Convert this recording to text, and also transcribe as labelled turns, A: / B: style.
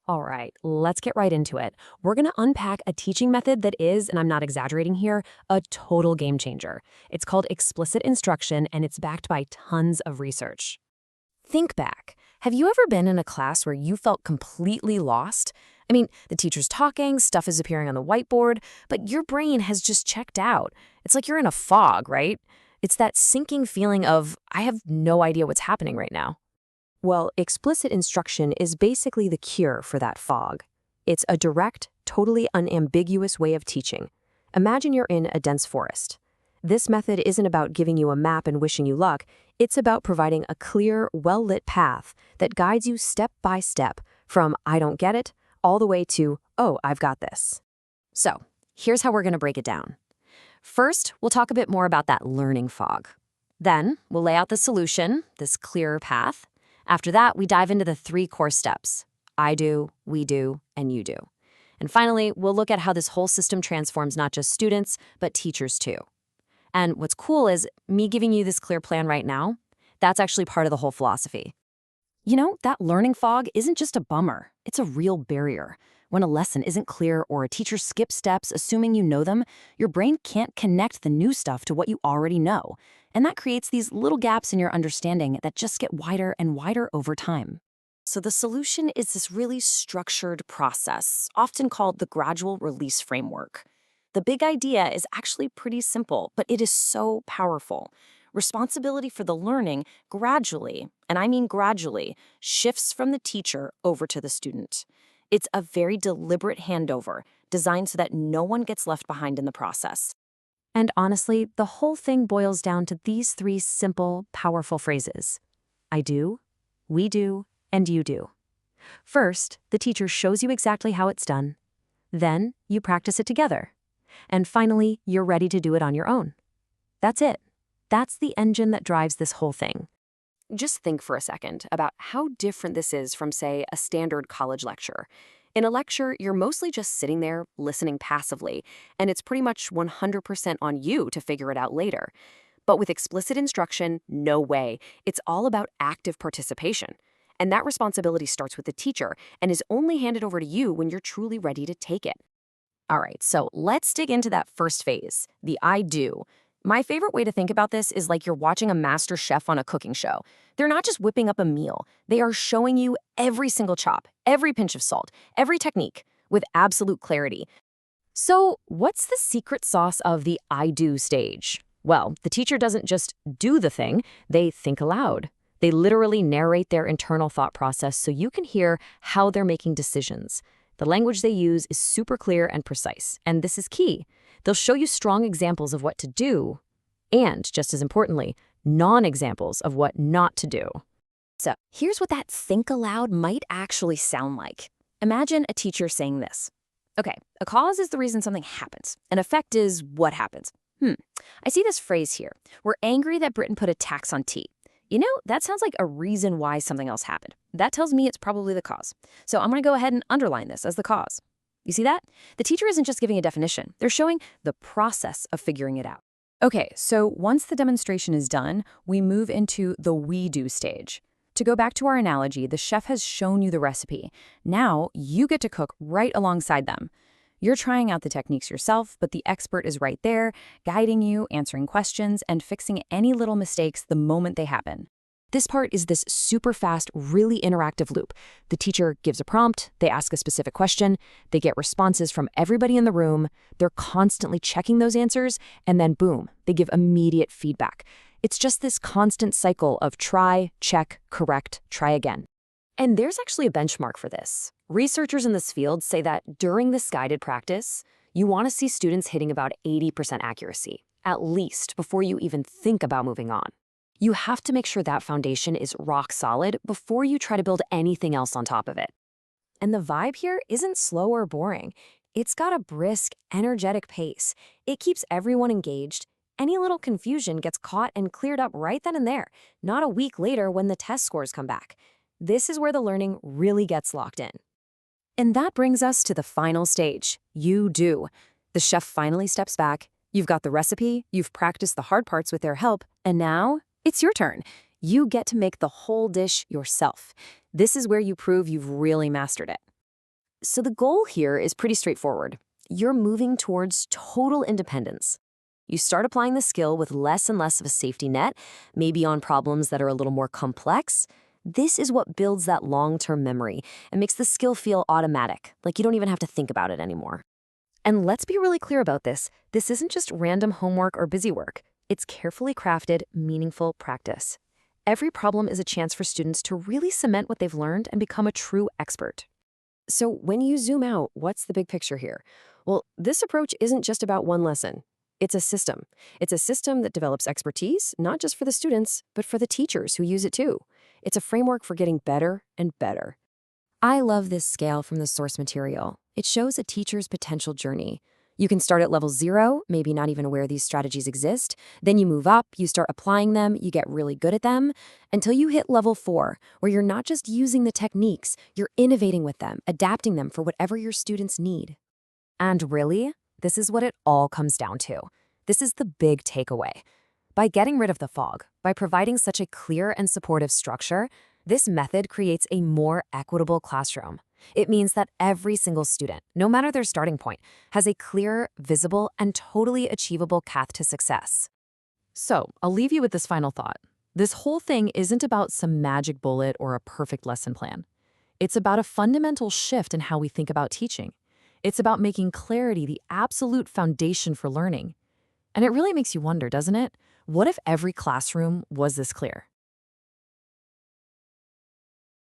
A: All right, let's get right into it. We're going to unpack a teaching method that is, and I'm not exaggerating here, a total game changer. It's called explicit instruction, and it's backed by tons of research. Think back. Have you ever been in a class where you felt completely lost? I mean, the teacher's talking, stuff is appearing on the whiteboard, but your brain has just checked out. It's like you're in a fog, right? It's that sinking feeling of, I have no idea what's happening right now. Well, explicit instruction is basically the cure for that fog. It's a direct, totally unambiguous way of teaching. Imagine you're in a dense forest. This method isn't about giving you a map and wishing you luck. It's about providing a clear, well-lit path that guides you step by step from I don't get it all the way to, oh, I've got this. So, here's how we're going to break it down. First, we'll talk a bit more about that learning fog. Then, we'll lay out the solution, this clearer path. After that, we dive into the 3 core steps: I do, we do, and you do. And finally, we'll look at how this whole system transforms not just students, but teachers too. And what's cool is me giving you this clear plan right now, that's actually part of the whole philosophy. You know, that learning fog isn't just a bummer, it's a real barrier. When a lesson isn't clear or a teacher skips steps assuming you know them, your brain can't connect the new stuff to what you already know. And that creates these little gaps in your understanding that just get wider and wider over time. So the solution is this really structured process, often called the gradual release framework. The big idea is actually pretty simple, but it is so powerful. Responsibility for the learning gradually, and I mean gradually, shifts from the teacher over to the student. It's a very deliberate handover, designed so that no one gets left behind in the process. And honestly, the whole thing boils down to these 3 simple, powerful phrases: I do, we do, and you do. First, the teacher shows you exactly how it's done. Then, you practice it together. And finally, you're ready to do it on your own. That's it. That's the engine that drives this whole thing. Just think for a second about how different this is from, say, a standard college lecture. In a lecture, you're mostly just sitting there, listening passively, and it's pretty much 100% on you to figure it out later. But with explicit instruction, no way. It's all about active participation. And that responsibility starts with the teacher and is only handed over to you when you're truly ready to take it. All right, so let's dig into that first phase, the I do. My favorite way to think about this is like you're watching a master chef on a cooking show. They're not just whipping up a meal. They are showing you every single chop, every pinch of salt, every technique with absolute clarity. So what's the secret sauce of the I do stage? Well, the teacher doesn't just do the thing, they think aloud. They literally narrate their internal thought process so you can hear how they're making decisions. The language they use is super clear and precise, and this is key. They'll show you strong examples of what to do, and, just as importantly, non-examples of what not to do. So, here's what that think aloud might actually sound like. Imagine a teacher saying this. Okay, a cause is the reason something happens. An effect is what happens. I see this phrase here. We're angry that Britain put a tax on tea. You know, that sounds like a reason why something else happened. That tells me it's probably the cause. So I'm going to go ahead and underline this as the cause. You see that? The teacher isn't just giving a definition. They're showing the process of figuring it out. Okay, so once the demonstration is done, we move into the we do stage. To go back to our analogy, the chef has shown you the recipe. Now you get to cook right alongside them. You're trying out the techniques yourself, but the expert is right there, guiding you, answering questions, and fixing any little mistakes the moment they happen. This part is this super fast, really interactive loop. The teacher gives a prompt, they ask a specific question, they get responses from everybody in the room, they're constantly checking those answers, and then boom, they give immediate feedback. It's just this constant cycle of try, check, correct, try again. And there's actually a benchmark for this. Researchers in this field say that during this guided practice, you want to see students hitting about 80% accuracy, at least before you even think about moving on. You have to make sure that foundation is rock solid before you try to build anything else on top of it. And the vibe here isn't slow or boring. It's got a brisk, energetic pace. It keeps everyone engaged. Any little confusion gets caught and cleared up right then and there, not a week later when the test scores come back. This is where the learning really gets locked in. And that brings us to the final stage, you do. The chef finally steps back. You've got the recipe, you've practiced the hard parts with their help, and now it's your turn. You get to make the whole dish yourself. This is where you prove you've really mastered it. So the goal here is pretty straightforward. You're moving towards total independence. You start applying the skill with less and less of a safety net, maybe on problems that are a little more complex. This is what builds that long-term memory and makes the skill feel automatic, like you don't even have to think about it anymore. And let's be really clear about this. This isn't just random homework or busy work. It's carefully crafted, meaningful practice. Every problem is a chance for students to really cement what they've learned and become a true expert. So when you zoom out, what's the big picture here? Well, this approach isn't just about one lesson. It's a system. It's a system that develops expertise, not just for the students, but for the teachers who use it too. It's a framework for getting better and better. I love this scale from the source material. It shows a teacher's potential journey. You can start at level 0, maybe not even aware these strategies exist. Then you move up, you start applying them, you get really good at them, until you hit level 4, where you're not just using the techniques, you're innovating with them, adapting them for whatever your students need. And really, this is what it all comes down to. This is the big takeaway. By getting rid of the fog, by providing such a clear and supportive structure, this method creates a more equitable classroom. It means that every single student, no matter their starting point, has a clear, visible, and totally achievable path to success. So, I'll leave you with this final thought. This whole thing isn't about some magic bullet or a perfect lesson plan. It's about a fundamental shift in how we think about teaching. It's about making clarity the absolute foundation for learning. And it really makes you wonder, doesn't it? What if every classroom was this clear?